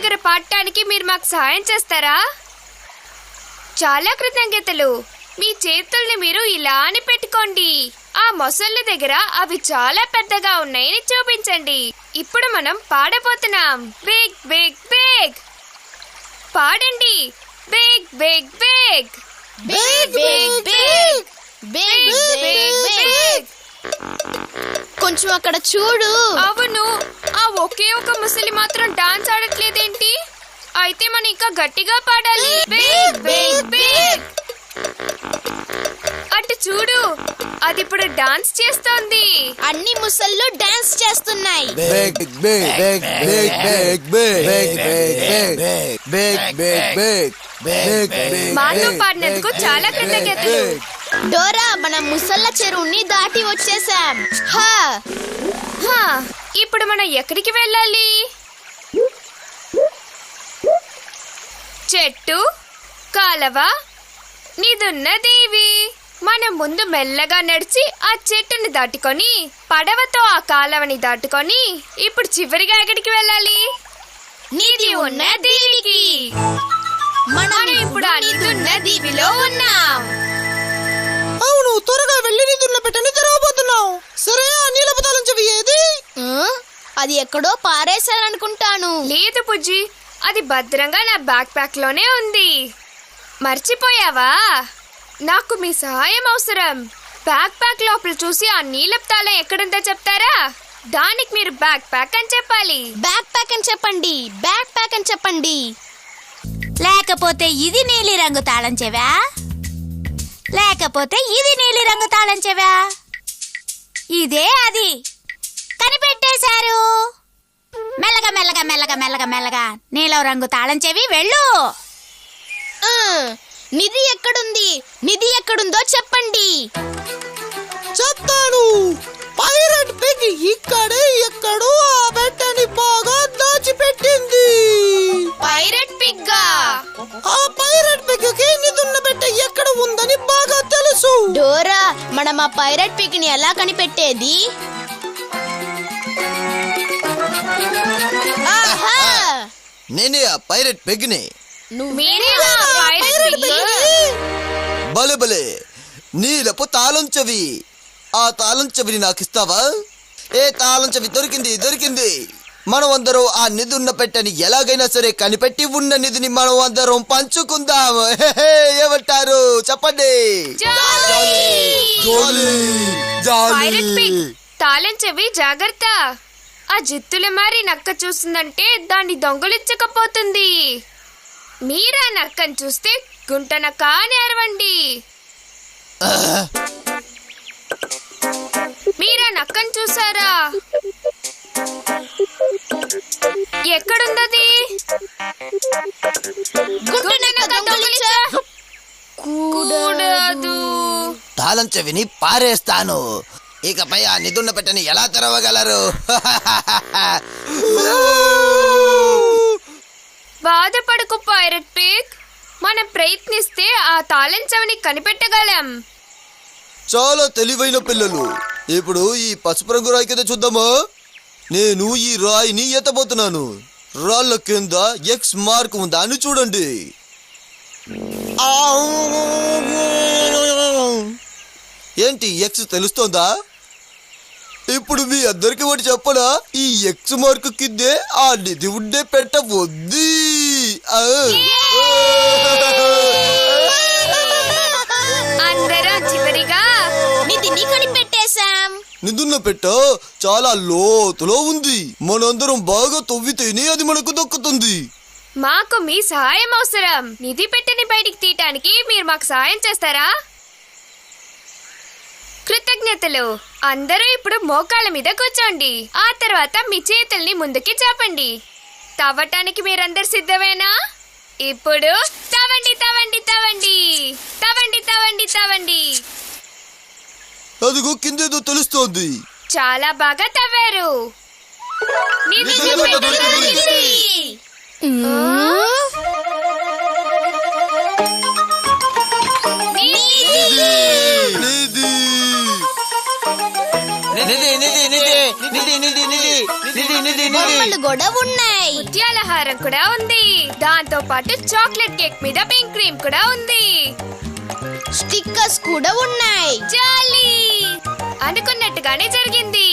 దగ్గర పాడటానికి మీరు మాకు సహాయం చేస్తారా? చాలా కృతజ్ఞతలు. మీ చేతుల్ని మీరు ఇలా అని పెట్టుకోండి. ఆ మొసళ్ళ దగ్గర అవి చాలా పెద్దగా ఉన్నాయని చూపించండి. ఇప్పుడు మనం పాడబోతున్నాం. Big big big. పాడండి. Big big big. Big big big. Big big big. కొంచెం అక్కడ చూడు. అవును, ఆ ఒకే ఒక ముసలి మాత్రం డాన్స్ ఆడట్లేదేంటి? అయితే మనం ఇంకా గట్టిగా పాడాలి. Big big big. అటు చూడు, అది ఇప్పుడు డాన్స్ చేస్తోంది. అన్ని ముసళ్ళు డాన్స్ చేస్తున్నాయి. Big big big big big big big big big big big big. మాతో పాడినందుకు చాలా కృతజ్ఞతలు. డోరా, మనం ముసళ్ళ చెరువుని దాటి వచ్చేసాం. హా, ఇప్పుడు మనం ఎక్కడికి వెళ్ళాలి? చెట్టు, కాలవ, నిదున్న దేవి. మనం ముందు మెల్లగా నడిచి ఆ చెట్టుని దాటుకొని పడవతో ఆ కాలవని దాటుకొని ఇప్పుడు చివరిగా ఎక్కడికి వెళ్ళాలి? నిధి ఉన్న దీవికి. మనం ఇప్పుడు ఆ నిదున్న దీవిలో ఉన్నాం. అవును, త్వరగా వెళ్ళి నిధున్న పెట్టని తెరవబోతున్నాం. సరే, ఆ నీలపు తాళం చెవి ఏది? అది ఎక్కడో పారేశారనుకుంటాను. లేదు బుజ్జి, అది భద్రంగా నా బ్యాక్ ప్యాక్ లోనే ఉంది. మర్చిపోయావా? నాకు మీ సహాయం అవసరం. బ్యాక్ ప్యాక్ లోపల చూసి ఆ నీలపు తాళం ఎక్కడుందో చెప్తారా? దానికి మీరు బ్యాక్ ప్యాక్ అని చెప్పాలి. బ్యాక్ ప్యాక్ అని చెప్పండి. బ్యాక్ ప్యాక్ అని చెప్పండి. లేకపోతే ఇది నీలి రంగు తాళం చెవా? లేకపోతే ఇది నీలి రంగు తాళం చెవా? ఇదే అది. కనిపెట్టేశారు. మెల్లగా మెల్లగా మెల్లగా మెల్లగా మెల్లగా నీలం రంగు తాళం చెవి వెళ్ళు. నిధి ఎక్కడుంది? నిధి ఎక్కడుందో చెప్పండి. చెప్తాను. పైరట్ పిగ్ ఇక్కడే ఎక్కడో ఆ పెట్టని బాగా దాచిపెట్టింది. పైరట్ పిగ్గా? ఆ పైరట్ పిగ్ కి నిధున్న పెట్ట ఎక్కడ ఉందని బాగా తెలుసు. డోరా, మనం ఆ పైరట్ పిగ్ ని ఎలా కనిపెట్టేది? ఆహా! నేనే ఆ పైరట్ పెగ్ని. మీరే ఆ పైరట్ పిగ్? బలే బలే, నీలపు తాళం చెవి. ఆ తాళం చెవిని నాకు ఇస్తావా? ఏ తాళం చెవి దొరికింది, దొరికింది. మనం అందరం ఆ నిధి ఉన్న పెట్టని ఎలాగైనా సరే కనిపెట్టి ఉన్న నిధిని మనం అందరం పంచుకుందాం. ఏమంటారు చెప్పండి? పైరట్ పిగ్, తాళం చెవి జాగ్రత్త. ఆ జిత్తుల మారి నక్క చూసిందంటే దాన్ని దొంగలించకపోతుంది. మీరా నక్కని చూస్తే గుంట నక్క అని అరవండి. మీరా నక్కని చూసారా? ఎక్కడుందది? కూడదు. తాళం చెవిని పారేస్తాను. ఇకపై ఆ నిధున్న పెట్టని ఎలా తెరవగలరు? బాధపడకు పైరట్ పిగ్, మనం ప్రయత్నిస్తే ఆ తాళం చెవిని కనిపెట్టగలం. చాలా తెలివైన పిల్లలు. ఇప్పుడు ఈ పసుపు రంగు రాయి కింద చూద్దామా? నేను ఈ రాయిని ఎత్తబోతున్నాను. రాళ్ళ కింద ఎక్స్ మార్క్ ఉందా అని చూడండి. ఏంటి ఎక్స్ తెలుస్తోందా? ఇప్పుడు మీ అందరికి ఒకటి చెప్పనా? ఈ ఎక్స్ మార్క్ కిందే ఆ నిధి ఉండే పెట్ట ఉంది. అందరం చివరిగా నిధిని కనిపెట్టేశాం. నిధున్న పెట్ట చాలా లోతులో ఉంది. మనందరం బాగా తవ్వితేనే అది మనకు దక్కుతుంది. మాకు మీ సహాయం అవసరం. నిధి పెట్టని బయటికి తీయటానికి మీరు మాకు సహాయం చేస్తారా? కృతజ్ఞతలు. అందరూ ఇప్పుడు మోకాళ్ళ మీద కూర్చోండి. ఆ తర్వాత మీ చేతుల్ని ముందుకి చాపండి. తవ్వటానికి మీరందరు సిద్ధమేనా? ఇప్పుడు తవ్వండి తవ్వండి తవ్వండి తవ్వండి తవ్వండి తవ్వండి. అదిగో కిందేదో తెలుస్తోంది. చాలా బాగా తవ్వారు. నిధి దొరికింది. నిధి నిధి నిధి నిధి నిధి నిధి నిధి నిధి నిధి బొమ్మలు కూడా ఉన్నాయి. ముత్యాల హారం కూడా ఉంది. దాంతో పాటు చాక్లెట్ కేక్ మీద పింక్ క్రీమ్ కూడా ఉంది. స్టిక్కర్స్ కూడా ఉన్నాయి. జాలీ అనుకున్నట్టుగానే జరిగింది.